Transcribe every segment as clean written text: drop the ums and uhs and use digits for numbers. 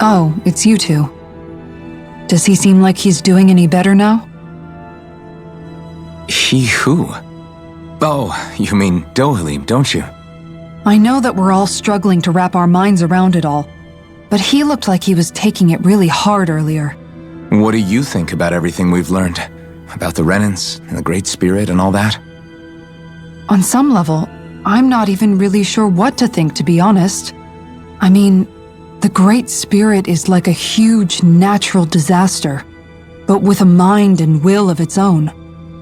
Oh, it's you two. Does he seem like he's doing any better now? He who? Oh, you mean Dohalim, don't you? I know that we're all struggling to wrap our minds around it all, but he looked like he was taking it really hard earlier. What do you think about everything we've learned? About the Renans and the Great Spirit and all that? On some level, I'm not even really sure what to think, to be honest. I mean, the Great Spirit is like a huge natural disaster, but with a mind and will of its own.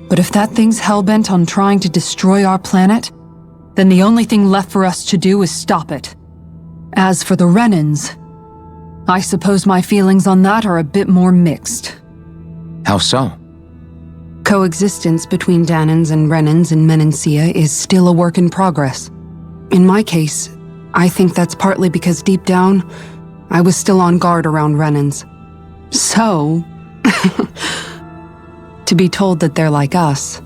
But if that thing's hellbent on trying to destroy our planet, then the only thing left for us to do is stop it. As for the Renans, I suppose my feelings on that are a bit more mixed. How so? Coexistence between Danans and Renans in Menancia is still a work in progress. In my case, I think that's partly because deep down, I was still on guard around Renans. So, to be told that they're like us,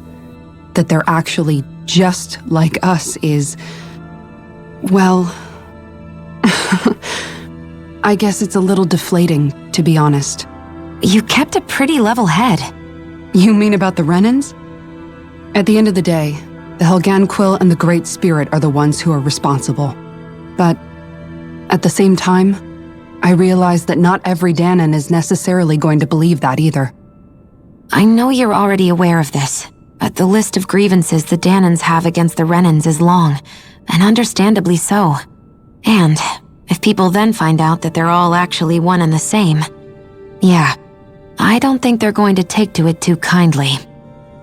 that they're actually just like us is, well, I guess it's a little deflating, to be honest. You kept a pretty level head. You mean about the Renans? At the end of the day, the Helganquil and the Great Spirit are the ones who are responsible. But at the same time, I realize that not every Danan is necessarily going to believe that either. I know you're already aware of this, but the list of grievances the Danans have against the Renans is long, and understandably so. And if people then find out that they're all actually one and the same, yeah, I don't think they're going to take to it too kindly.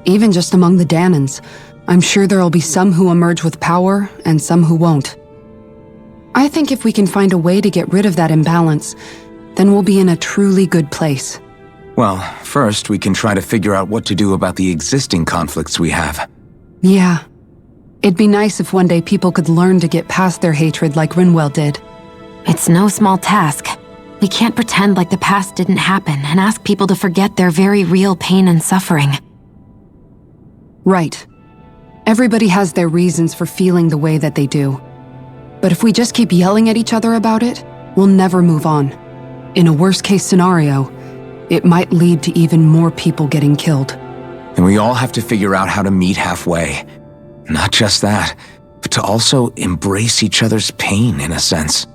Even just among the Danans, I'm sure there'll be some who emerge with power and some who won't. I think if we can find a way to get rid of that imbalance, then we'll be in a truly good place. Well, first we can try to figure out what to do about the existing conflicts we have. Yeah. It'd be nice if one day people could learn to get past their hatred like Rinwell did. It's no small task. We can't pretend like the past didn't happen and ask people to forget their very real pain and suffering. Right. Everybody has their reasons for feeling the way that they do. But if we just keep yelling at each other about it, we'll never move on. In a worst-case scenario, it might lead to even more people getting killed. And we all have to figure out how to meet halfway. Not just that, but to also embrace each other's pain, in a sense.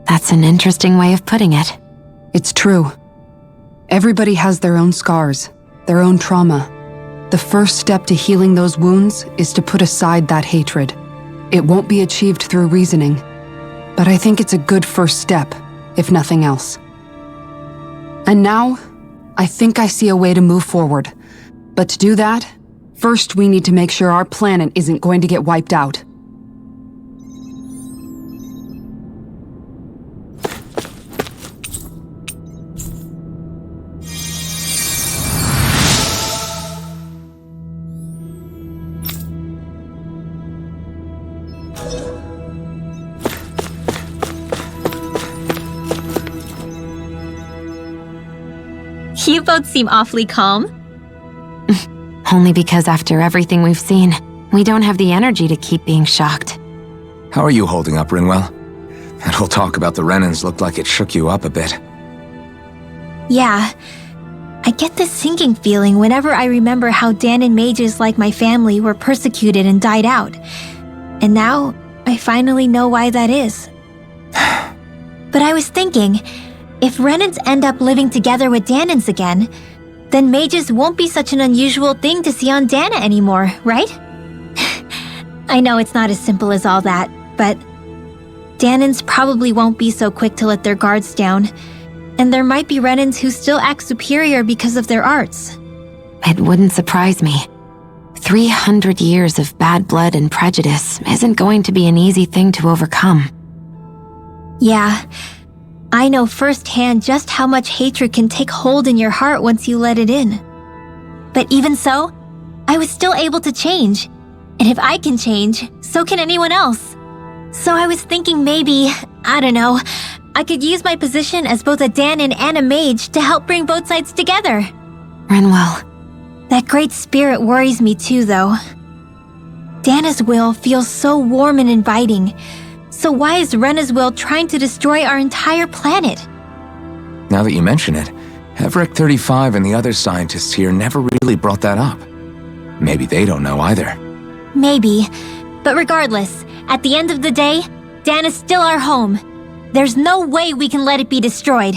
That's an interesting way of putting it. It's true. Everybody has their own scars, their own trauma. The first step to healing those wounds is to put aside that hatred. It won't be achieved through reasoning, but I think it's a good first step, if nothing else. And now, I think I see a way to move forward. But to do that, first we need to make sure our planet isn't going to get wiped out. You both seem awfully calm. Only because after everything we've seen, we don't have the energy to keep being shocked. How are you holding up, Rinwell? That whole talk about the Renans looked like it shook you up a bit. Yeah. I get this sinking feeling whenever I remember how Danan mages like my family were persecuted and died out. And now, I finally know why that is. But I was thinking, if Renans end up living together with Danans again, then mages won't be such an unusual thing to see on Dana anymore, right? I know it's not as simple as all that, but Danans probably won't be so quick to let their guards down, and there might be Renans who still act superior because of their arts. It wouldn't surprise me. 300 years of bad blood and prejudice isn't going to be an easy thing to overcome. Yeah, I know firsthand just how much hatred can take hold in your heart once you let it in. But even so, I was still able to change. And if I can change, so can anyone else. So I was thinking maybe, I don't know, I could use my position as both a Danan and a mage to help bring both sides together. Rinwell. That great spirit worries me too, though. Dana's will feels so warm and inviting. So why is Rena's will trying to destroy our entire planet? Now that you mention it, Everett 35 and the other scientists here never really brought that up. Maybe they don't know either. Maybe. But regardless, at the end of the day, Dan is still our home. There's no way we can let it be destroyed.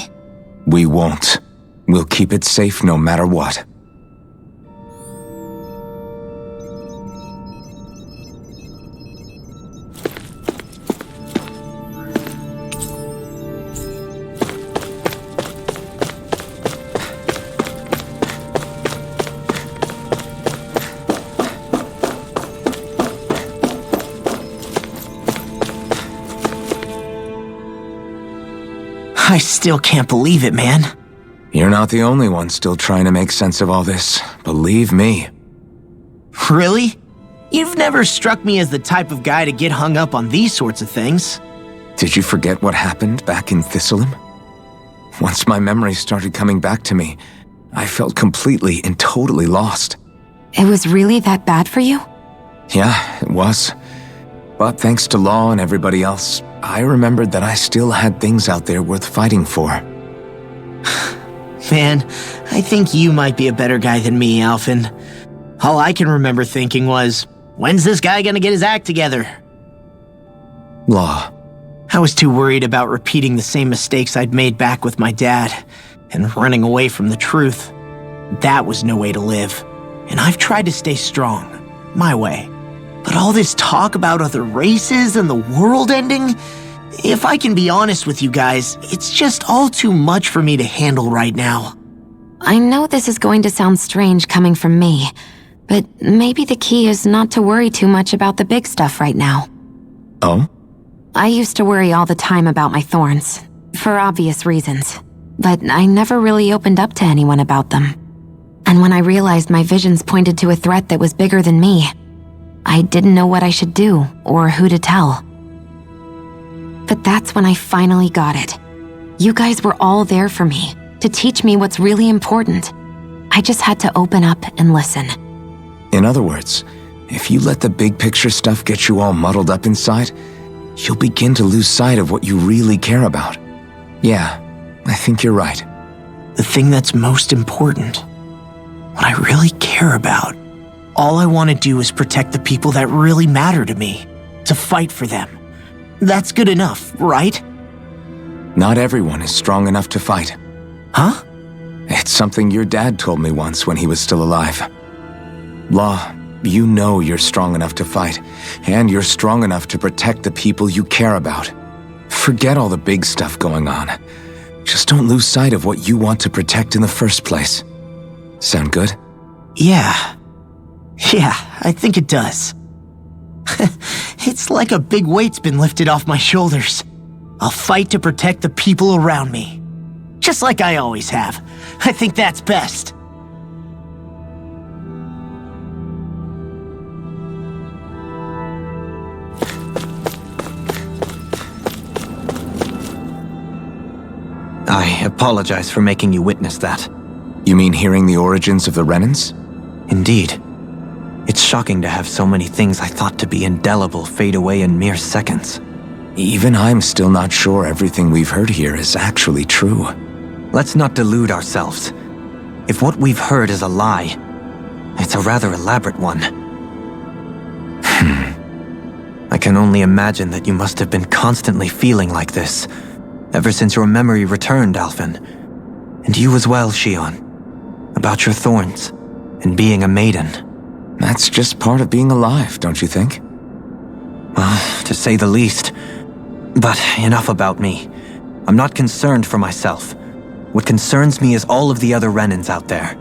We won't. We'll keep it safe no matter what. I still can't believe it, man. You're not the only one still trying to make sense of all this. Believe me. Really? You've never struck me as the type of guy to get hung up on these sorts of things. Did you forget what happened back in Thistleum? Once my memory started coming back to me, I felt completely and totally lost. It was really that bad for you? Yeah, it was. But thanks to Law and everybody else, I remembered that I still had things out there worth fighting for. Man, I think you might be a better guy than me, Alphen. All I can remember thinking was, when's this guy gonna get his act together? Law. I was too worried about repeating the same mistakes I'd made back with my dad, and running away from the truth. That was no way to live, and I've tried to stay strong, my way. But all this talk about other races and the world ending, if I can be honest with you guys, it's just all too much for me to handle right now. I know this is going to sound strange coming from me, but maybe the key is not to worry too much about the big stuff right now. Oh? I used to worry all the time about my thorns, for obvious reasons, but I never really opened up to anyone about them. And when I realized my visions pointed to a threat that was bigger than me, I didn't know what I should do or who to tell. But that's when I finally got it. You guys were all there for me, to teach me what's really important. I just had to open up and listen. In other words, if you let the big picture stuff get you all muddled up inside, you'll begin to lose sight of what you really care about. Yeah, I think you're right. The thing that's most important, what I really care about. All I want to do is protect the people that really matter to me, to fight for them. That's good enough, right? Not everyone is strong enough to fight. Huh? It's something your dad told me once when he was still alive. Law, you know you're strong enough to fight, and you're strong enough to protect the people you care about. Forget all the big stuff going on. Just don't lose sight of what you want to protect in the first place. Sound good? Yeah, I think it does. It's like a big weight's been lifted off my shoulders. I'll fight to protect the people around me. Just like I always have. I think that's best. I apologize for making you witness that. You mean hearing the origins of the Renans? Indeed. It's shocking to have so many things I thought to be indelible fade away in mere seconds. Even I'm still not sure everything we've heard here is actually true. Let's not delude ourselves. If what we've heard is a lie, it's a rather elaborate one. I can only imagine that you must have been constantly feeling like this, ever since your memory returned, Alphen. And you as well, Shion. About your thorns, and being a maiden. That's just part of being alive, don't you think? Well, to say the least. But enough about me. I'm not concerned for myself. What concerns me is all of the other Renans out there.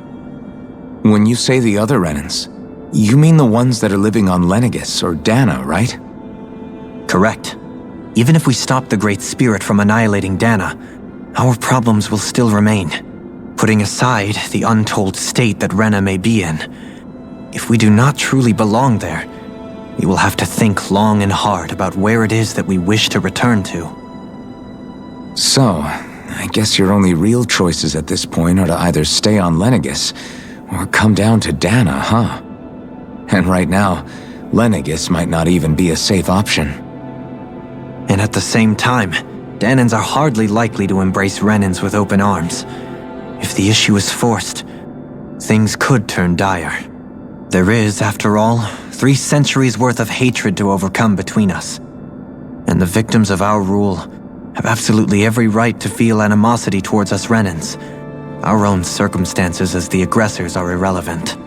When you say the other Renans, you mean the ones that are living on Lenegis or Dana, right? Correct. Even if we stop the Great Spirit from annihilating Dana, our problems will still remain. Putting aside the untold state that Rena may be in, if we do not truly belong there, we will have to think long and hard about where it is that we wish to return to. So, I guess your only real choices at this point are to either stay on Lenegis or come down to Dana, huh? And right now, Lenegis might not even be a safe option. And at the same time, Danans are hardly likely to embrace Renans with open arms. If the issue is forced, things could turn dire. There is, after all, 3 centuries worth of hatred to overcome between us. And the victims of our rule have absolutely every right to feel animosity towards us Renans. Our own circumstances as the aggressors are irrelevant.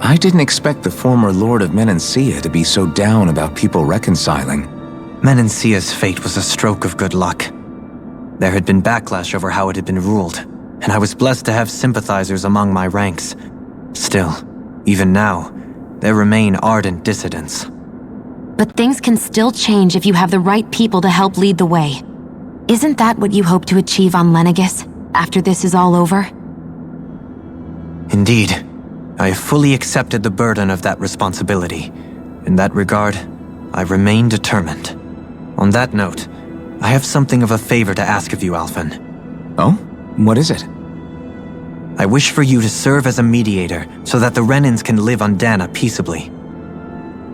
I didn't expect the former Lord of Menancia to be so down about people reconciling. Menancia's fate was a stroke of good luck. There had been backlash over how it had been ruled, and I was blessed to have sympathizers among my ranks. Still, even now, there remain ardent dissidents. But things can still change if you have the right people to help lead the way. Isn't that what you hope to achieve on Lenegis, after this is all over? Indeed. I have fully accepted the burden of that responsibility. In that regard, I remain determined. On that note, I have something of a favor to ask of you, Alphen. Oh? What is it? I wish for you to serve as a mediator so that the Renans can live on Dana peaceably.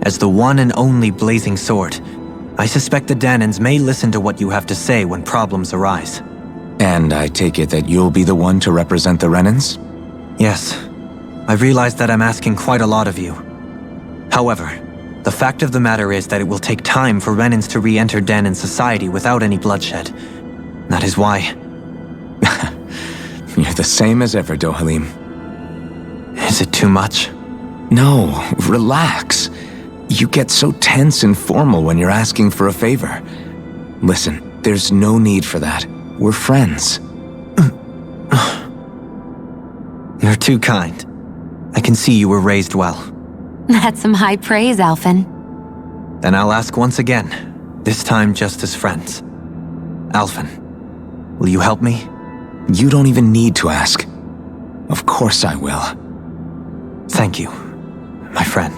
As the one and only Blazing Sword, I suspect the Danans may listen to what you have to say when problems arise. And I take it that you'll be the one to represent the Renans? Yes. I realize that I'm asking quite a lot of you. However, the fact of the matter is that it will take time for Renans to re-enter Danan society without any bloodshed. That is why. You're the same as ever, Dohalim. Is it too much? No, relax. You get so tense and formal when you're asking for a favor. Listen, there's no need for that. We're friends. You're too kind. I can see you were raised well. That's some high praise, Alphen. Then I'll ask once again, this time just as friends. Alphen, will you help me? You don't even need to ask. Of course I will. Thank you, my friend.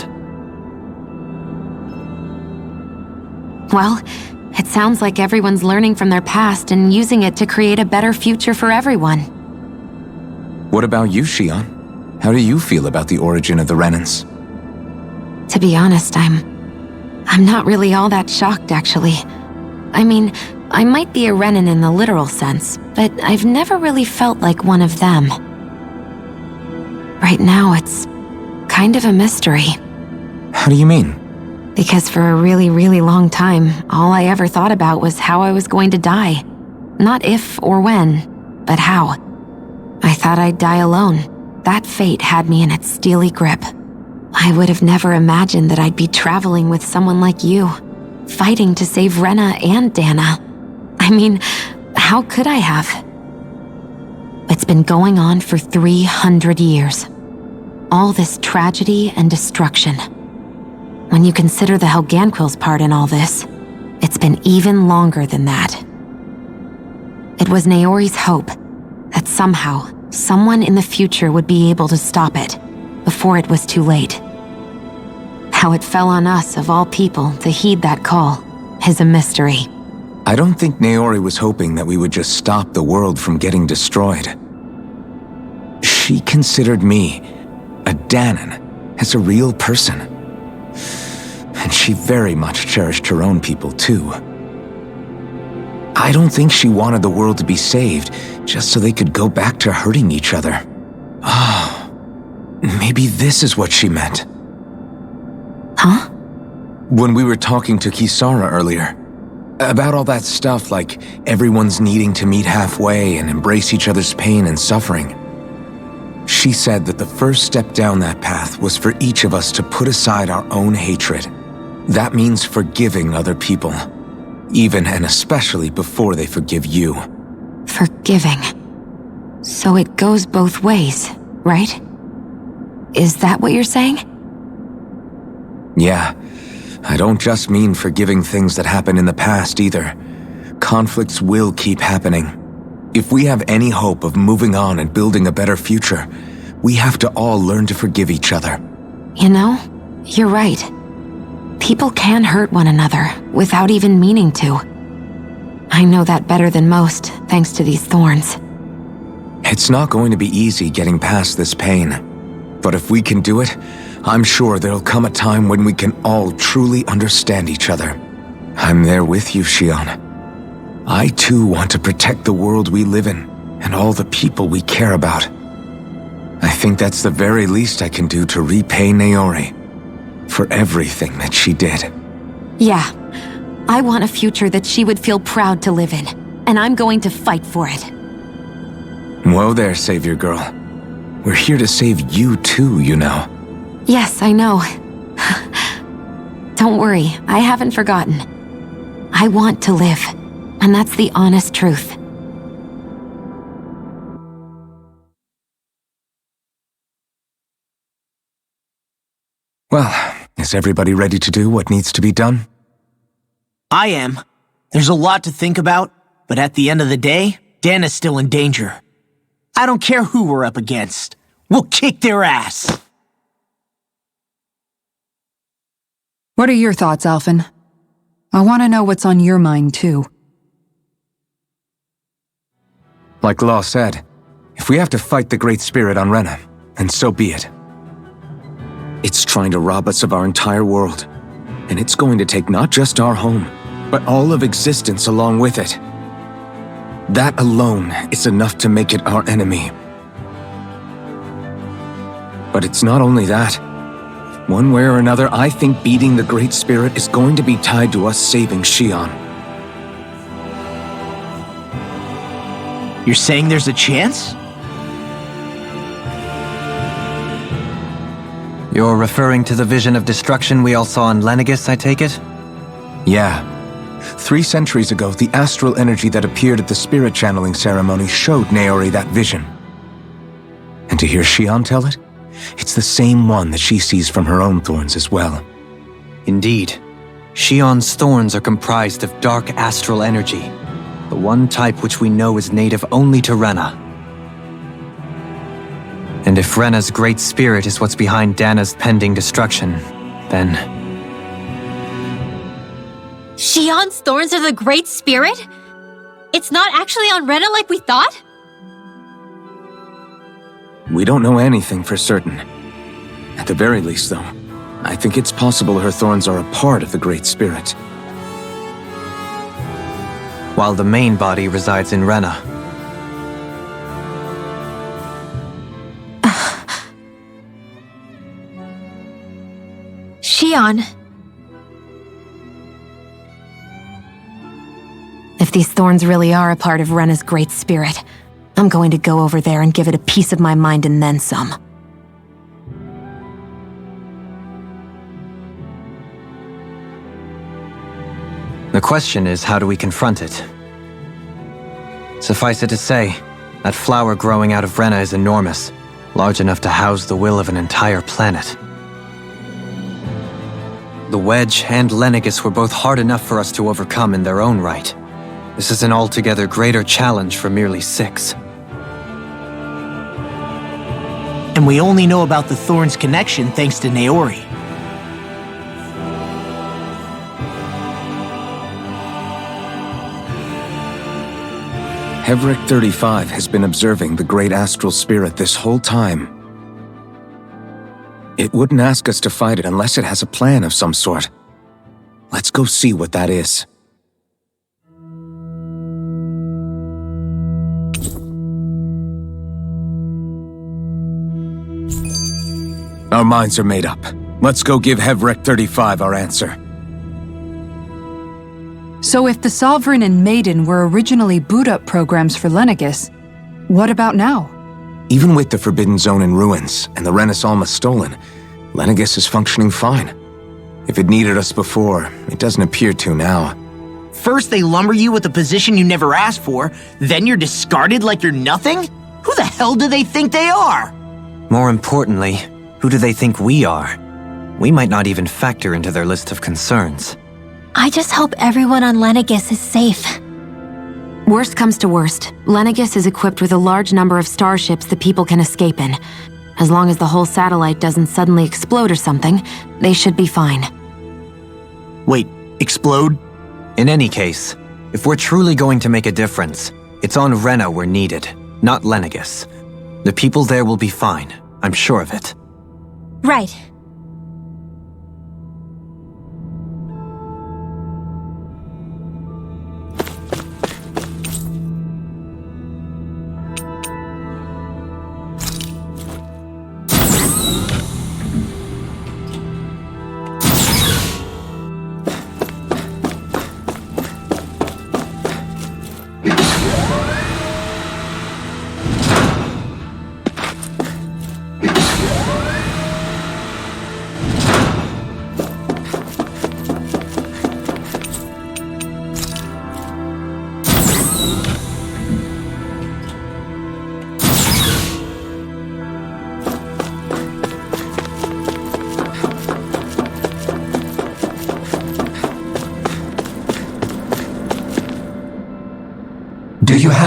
Well, it sounds like everyone's learning from their past and using it to create a better future for everyone. What about you, Shion? How do you feel about the origin of the Renans? To be honest, I'm not really all that shocked, actually. I mean, I might be a Renan in the literal sense, but I've never really felt like one of them. Right now, it's kind of a mystery. How do you mean? Because for a really, really long time, all I ever thought about was how I was going to die. Not if or when, but how. I thought I'd die alone. That fate had me in its steely grip. I would have never imagined that I'd be traveling with someone like you, fighting to save Rena and Dana. I mean, how could I have? It's been going on for 300 years. All this tragedy and destruction. When you consider the Helganquil's part in all this, it's been even longer than that. It was Naori's hope that somehow, someone in the future would be able to stop it before it was too late. How it fell on us, of all people, to heed that call is a mystery. I don't think Naori was hoping that we would just stop the world from getting destroyed. She considered me, a Danan, as a real person. And she very much cherished her own people, too. I don't think she wanted the world to be saved just so they could go back to hurting each other. Ah, maybe this is what she meant. Huh? When we were talking to Kisara earlier, about all that stuff like everyone's needing to meet halfway and embrace each other's pain and suffering. She said that the first step down that path was for each of us to put aside our own hatred. That means forgiving other people, even and especially before they forgive you. Forgiving. So it goes both ways, right? Is that what you're saying? Yeah, I don't just mean forgiving things that happened in the past either. Conflicts will keep happening. If we have any hope of moving on and building a better future, we have to all learn to forgive each other. You know, you're right. People can hurt one another without even meaning to. I know that better than most, thanks to these thorns. It's not going to be easy getting past this pain. But if we can do it, I'm sure there'll come a time when we can all truly understand each other. I'm there with you, Shion. I too want to protect the world we live in and all the people we care about. I think that's the very least I can do to repay Naori for everything that she did. Yeah. I want a future that she would feel proud to live in, and I'm going to fight for it. Whoa there, Savior Girl. We're here to save you too, you know. Yes, I know. Don't worry, I haven't forgotten. I want to live, and that's the honest truth. Well, is everybody ready to do what needs to be done? I am. There's a lot to think about, but at the end of the day, Dana's still in danger. I don't care who we're up against. We'll kick their ass. What are your thoughts, Alphen? I want to know what's on your mind, too. Like Law said, if we have to fight the Great Spirit on Rena, then so be it. It's trying to rob us of our entire world, and it's going to take not just our home, but all of existence along with it. That alone is enough to make it our enemy. But it's not only that. One way or another, I think beating the Great Spirit is going to be tied to us saving Xion. You're saying there's a chance? You're referring to the vision of destruction we all saw in Lenegis, I take it? Yeah. 3 centuries ago, the astral energy that appeared at the spirit channeling ceremony showed Naori that vision. And to hear Xion tell it, it's the same one that she sees from her own thorns as well. Indeed. Xion's thorns are comprised of dark astral energy, the one type which we know is native only to Rena. And if Rena's great spirit is what's behind Dana's pending destruction, then... Xion's thorns are the Great Spirit? It's not actually on Rena like we thought? We don't know anything for certain. At the very least, though, I think it's possible her thorns are a part of the Great Spirit. While the main body resides in Rena. Xion. If these thorns really are a part of Rena's great spirit, I'm going to go over there and give it a piece of my mind and then some. The question is, how do we confront it? Suffice it to say, that flower growing out of Rena is enormous, large enough to house the will of an entire planet. The Wedge and Lenegis were both hard enough for us to overcome in their own right. This is an altogether greater challenge for merely 6. And we only know about the Thorns connection thanks to Naori. Hevric 35 has been observing the Great Astral Spirit this whole time. It wouldn't ask us to fight it unless it has a plan of some sort. Let's go see what that is. Our minds are made up. Let's go give Hevric 35 our answer. So if the Sovereign and Maiden were originally boot-up programs for Lenegis, what about now? Even with the Forbidden Zone in ruins and the Renis Alma stolen, Lenegis is functioning fine. If it needed us before, it doesn't appear to now. First they lumber you with a position you never asked for, then you're discarded like you're nothing? Who the hell do they think they are? More importantly, who do they think we are? We might not even factor into their list of concerns. I just hope everyone on Lenegis is safe. Worst comes to worst, Lenegis is equipped with a large number of starships that people can escape in. As long as the whole satellite doesn't suddenly explode or something, they should be fine. Wait, explode? In any case, if we're truly going to make a difference, it's on Rena we're needed, not Lenegis. The people there will be fine, I'm sure of it. Right.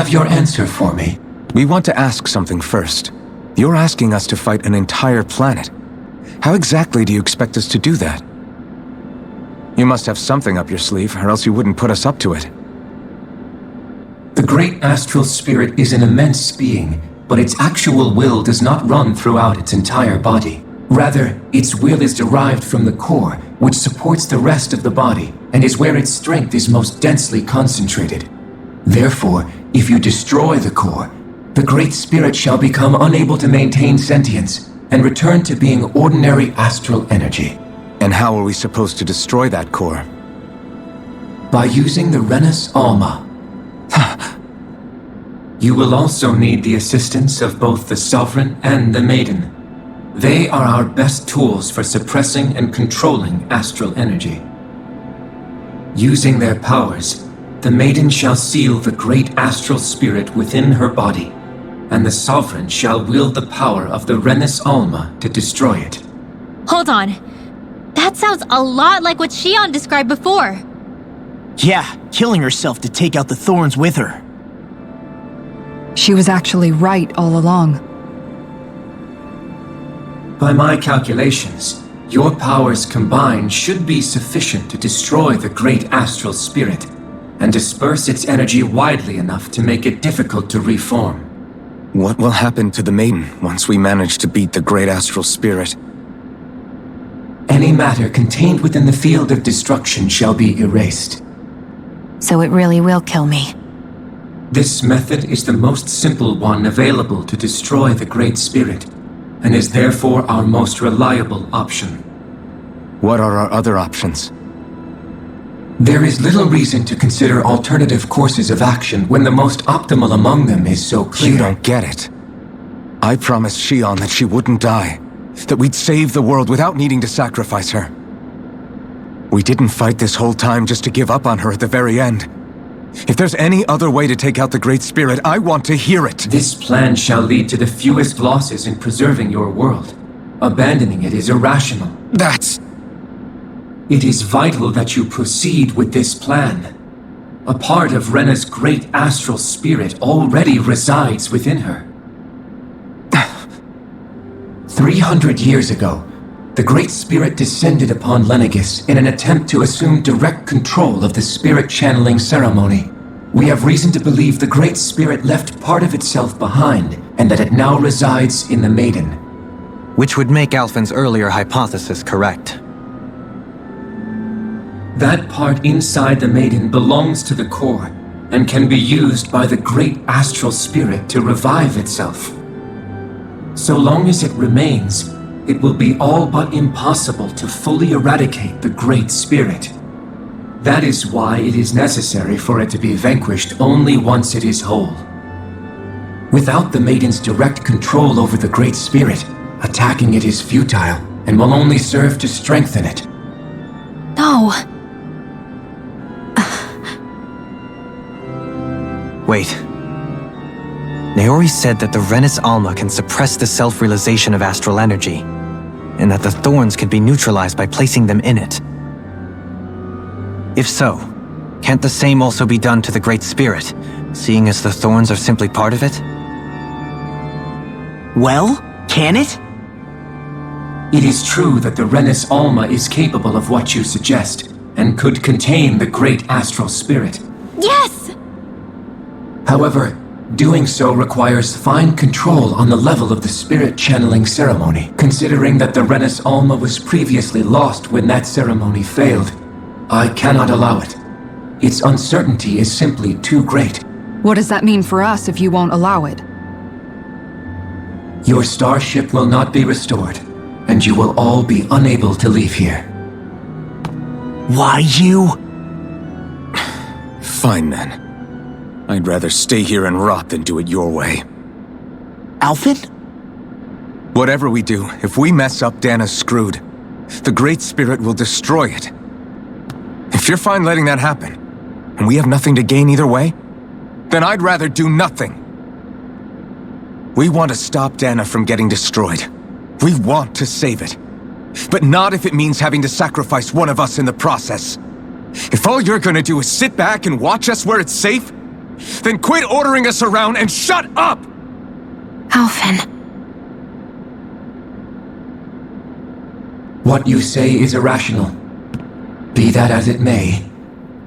have your answer for me? We want to ask something first. You're asking us to fight an entire planet. How exactly do you expect us to do that? You must have something up your sleeve, or else you wouldn't put us up to it. The great astral spirit is an immense being, but its actual will does not run throughout its entire body. Rather, its will is derived from the core, which supports the rest of the body, and is where its strength is most densely concentrated. Therefore, if you destroy the core, the Great Spirit shall become unable to maintain sentience, and return to being ordinary astral energy. And how are we supposed to destroy that core? By using the Renus Alma. You will also need the assistance of both the Sovereign and the Maiden. They are our best tools for suppressing and controlling astral energy. Using their powers, the Maiden shall seal the great astral spirit within her body, and the Sovereign shall wield the power of the Renus Alma to destroy it. Hold on. That sounds a lot like what Shion described before. Yeah, killing herself to take out the thorns with her. She was actually right all along. By my calculations, your powers combined should be sufficient to destroy the great astral spirit and disperse its energy widely enough to make it difficult to reform. What will happen to the Maiden once we manage to beat the great astral spirit? Any matter contained within the field of destruction shall be erased. So it really will kill me. This method is the most simple one available to destroy the Great Spirit, and is therefore our most reliable option. What are our other options? There is little reason to consider alternative courses of action when the most optimal among them is so clear. You don't get it. I promised Shion that she wouldn't die, that we'd save the world without needing to sacrifice her. We didn't fight this whole time just to give up on her at the very end. If there's any other way to take out the Great Spirit, I want to hear it. This plan shall lead to the fewest losses in preserving your world. Abandoning it is irrational. It is vital that you proceed with this plan. A part of Rena's great astral spirit already resides within her. 300 years ago, the Great Spirit descended upon Lenegis in an attempt to assume direct control of the spirit channeling ceremony. We have reason to believe the Great Spirit left part of itself behind, and that it now resides in the Maiden. Which would make Alphen's earlier hypothesis correct. That part inside the Maiden belongs to the core, and can be used by the great astral spirit to revive itself. So long as it remains, it will be all but impossible to fully eradicate the Great Spirit. That is why it is necessary for it to be vanquished only once it is whole. Without the Maiden's direct control over the Great Spirit, attacking it is futile and will only serve to strengthen it. No. Wait. Naori said that the Renus Alma can suppress the self-realization of astral energy, and that the thorns can be neutralized by placing them in it. If so, can't the same also be done to the Great Spirit, seeing as the thorns are simply part of it? Well, can it? It is true that the Renus Alma is capable of what you suggest, and could contain the great astral spirit. Yes! However, doing so requires fine control on the level of the spirit channeling ceremony, considering that the Renus Alma was previously lost when that ceremony failed. I cannot allow it. Its uncertainty is simply too great. What does that mean for us if you won't allow it? Your starship will not be restored, and you will all be unable to leave here. Why you? Fine then. I'd rather stay here and rot than do it your way. Alphen? Whatever we do, if we mess up, Dana's screwed. The Great Spirit will destroy it. If you're fine letting that happen, and we have nothing to gain either way, then I'd rather do nothing. We want to stop Dana from getting destroyed. We want to save it. But not if it means having to sacrifice one of us in the process. If all you're gonna do is sit back and watch us where it's safe, Then quit ordering us around and shut up! Alphen. What you say is irrational. Be that as it may,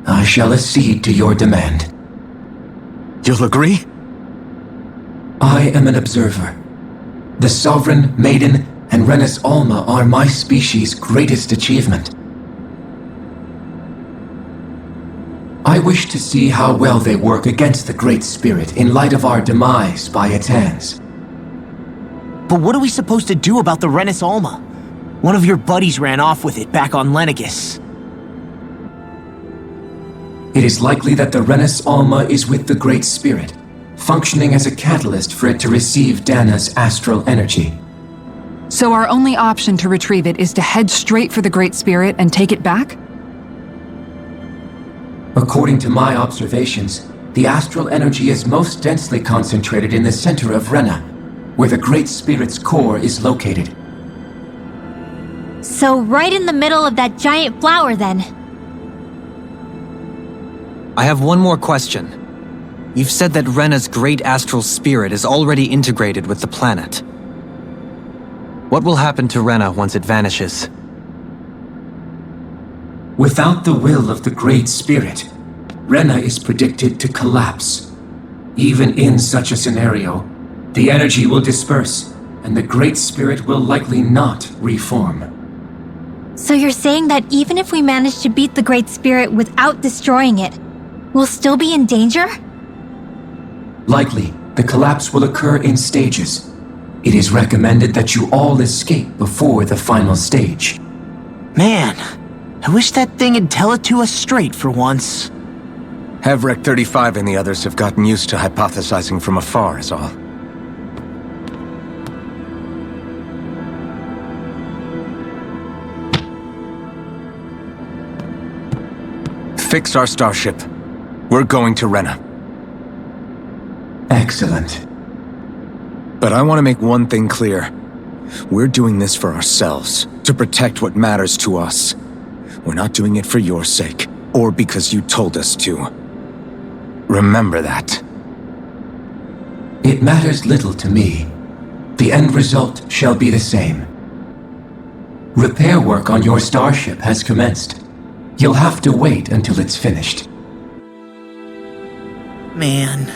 I shall accede to your demand. You'll agree? I am an observer. The Sovereign, Maiden, and Renis Alma are my species' greatest achievement. I wish to see how well they work against the Great Spirit in light of our demise by its hands. But what are we supposed to do about the Renis Alma? One of your buddies ran off with it back on Lenegus. It is likely that the Renis Alma is with the Great Spirit, functioning as a catalyst for it to receive Dana's astral energy. So our only option to retrieve it is to head straight for the Great Spirit and take it back? According to my observations, the astral energy is most densely concentrated in the center of Rena, where the Great Spirit's core is located. So right in the middle of that giant flower then. I have one more question. You've said that Rena's great astral spirit is already integrated with the planet. What will happen to Rena once it vanishes? Without the will of the Great Spirit, Rena is predicted to collapse. Even in such a scenario, the energy will disperse, and the Great Spirit will likely not reform. So you're saying that even if we manage to beat the Great Spirit without destroying it, we'll still be in danger? Likely, the collapse will occur in stages. It is recommended that you all escape before the final stage. Man, I wish that thing would tell it to us straight for once. Hevrek 35 and the others have gotten used to hypothesizing from afar is all. Fix our starship. We're going to Rena. Excellent. But I want to make one thing clear. We're doing this for ourselves, to protect what matters to us. We're not doing it for your sake, or because you told us to. Remember that. It matters little to me. The end result shall be the same. Repair work on your starship has commenced. You'll have to wait until it's finished. Man,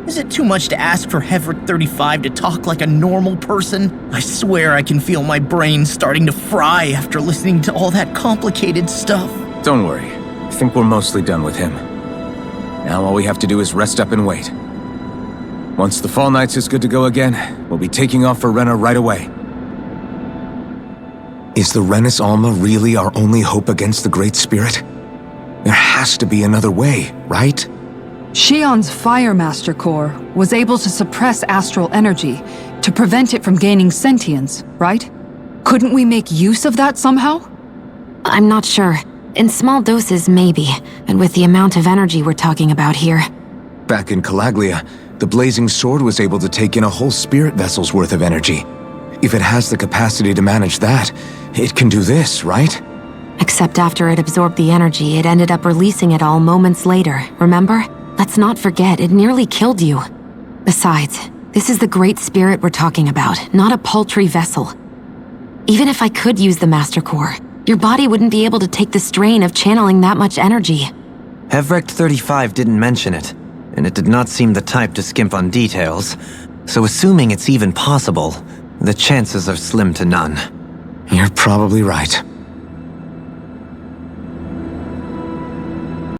is it too much to ask for Hevrek 35 to talk like a normal person? I swear I can feel my brain starting to fry after listening to all that complicated stuff. Don't worry. I think we're mostly done with him. Now all we have to do is rest up and wait. Once the Fall Knights is good to go again, we'll be taking off for Rena right away. Is the Renis Alma really our only hope against the Great Spirit? There has to be another way, right? Shion's Fire Master Core was able to suppress astral energy to prevent it from gaining sentience, right? Couldn't we make use of that somehow? I'm not sure. In small doses, maybe, and with the amount of energy we're talking about here. Back in Calaglia, the Blazing Sword was able to take in a whole spirit vessel's worth of energy. If it has the capacity to manage that, it can do this, right? Except after it absorbed the energy, it ended up releasing it all moments later, remember? Let's not forget, it nearly killed you. Besides, this is the Great Spirit we're talking about, not a paltry vessel. Even if I could use the Master Core, your body wouldn't be able to take the strain of channeling that much energy. Hevrek 35 didn't mention it, and it did not seem the type to skimp on details, so assuming it's even possible, the chances are slim to none. You're probably right.